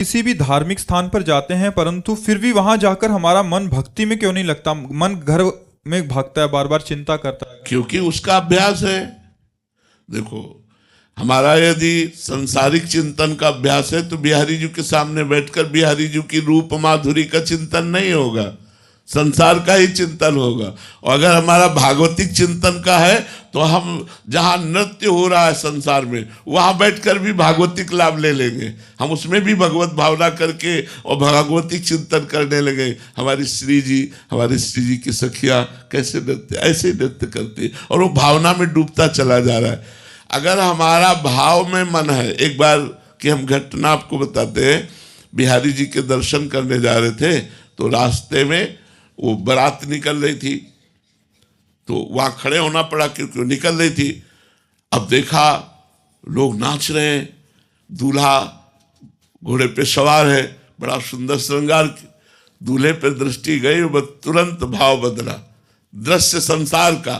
किसी भी धार्मिक स्थान पर जाते हैं परंतु फिर भी वहां जाकर हमारा मन भक्ति में क्यों नहीं लगता? मन घर में भागता है, बार बार चिंता करता है। क्योंकि उसका अभ्यास है। देखो, हमारा यदि सांसारिक चिंतन का अभ्यास है तो बिहारी जी के सामने बैठकर बिहारी जी की रूप माधुरी का चिंतन नहीं होगा, संसार का ही चिंतन होगा। और अगर हमारा भागवतिक चिंतन का है तो हम जहाँ नृत्य हो रहा है संसार में वहाँ बैठकर भी भागवतिक लाभ ले लेंगे। हम उसमें भी भगवत भावना करके और भागवतिक चिंतन करने लगे। हमारी श्री जी की सखियाँ कैसे नृत्य, ऐसे नृत्य करती और वो भावना में डूबता चला जा रहा है। अगर हमारा भाव में मन है, एक बार की हम घटना आपको बताते हैं। बिहारी जी के दर्शन करने जा रहे थे तो रास्ते में वो बारात निकल रही थी तो वहां खड़े होना पड़ा क्योंकि वो निकल रही थी। अब देखा लोग नाच रहे हैं, दूल्हा घोड़े पे सवार है, बड़ा सुंदर श्रृंगार। दूल्हे पे दृष्टि गई, वो तुरंत भाव बदला, दृश्य संसार का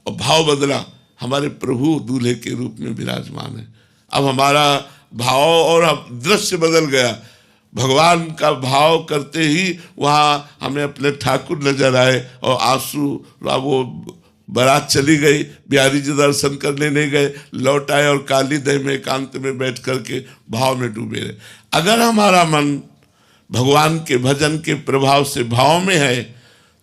और भाव बदला। हमारे प्रभु दूल्हे के रूप में विराजमान है। अब हमारा भाव और दृश्य बदल गया। भगवान का भाव करते ही वहाँ हमें अपने ठाकुर नजर आए और आंसू, वो बारात चली गई। बिहारी जी दर्शन करने नहीं गए, लौट आए और काली दह में एकांत में बैठ करके भाव में डूबे रहे। अगर हमारा मन भगवान के भजन के प्रभाव से भाव में है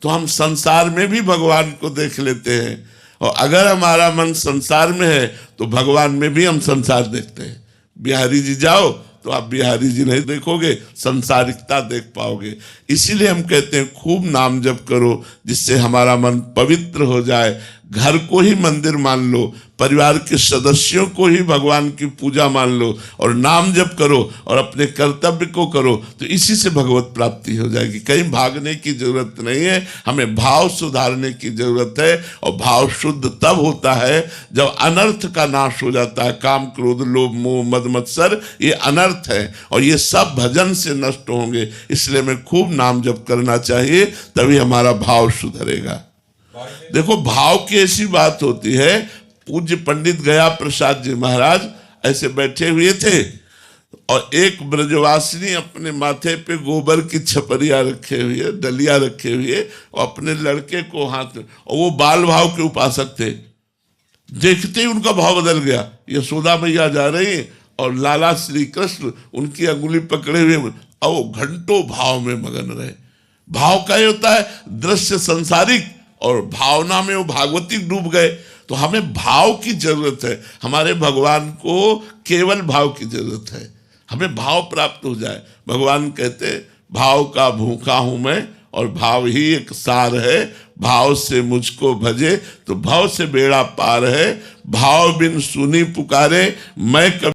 तो हम संसार में भी भगवान को देख लेते हैं, और अगर हमारा मन संसार में है तो भगवान में भी हम संसार देखते हैं। बिहारी जी जाओ तो आप बिहारी जी नहीं देखोगे, संसारिकता देख पाओगे। इसीलिए हम कहते हैं खूब नाम जप करो जिससे हमारा मन पवित्र हो जाए। घर को ही मंदिर मान लो, परिवार के सदस्यों को ही भगवान की पूजा मान लो और नाम जप करो और अपने कर्तव्य को करो, तो इसी से भगवत प्राप्ति हो जाएगी। कहीं भागने की जरूरत नहीं है, हमें भाव सुधारने की जरूरत है। और भाव शुद्ध तब होता है जब अनर्थ का नाश हो जाता है। काम, क्रोध, लोभ, मोह, मद, मत्सर, ये अनर्थ है और ये सब भजन से नष्ट होंगे। इसलिए हमें खूब नाम जप करना चाहिए, तभी हमारा भाव सुधरेगा। देखो, भाव की ऐसी बात होती है। पूज्य पंडित गया प्रसाद जी महाराज ऐसे बैठे हुए थे और एक ब्रजवासिनी अपने माथे पे गोबर की छपरिया रखे हुए, डलिया रखे हुए और अपने लड़के को हाथ में, और वो बाल भाव के उपासक थे। देखते ही उनका भाव बदल गया। यशोदा मैया जा रही और लाला श्री कृष्ण उनकी अंगुली पकड़े हुए और वो घंटों भाव में मगन रहे। भाव का ये होता है दृश्य संसारिक, और भावना में वो भागवतिक डूब गए। तो हमें भाव की जरूरत है। हमारे भगवान को केवल भाव की जरूरत है, हमें भाव प्राप्त हो जाए। भगवान कहते भाव का भूखा हूं मैं और भाव ही एक सार है। भाव से मुझको भजे तो भाव से बेड़ा पार है। भाव बिन सुनी पुकारे मैं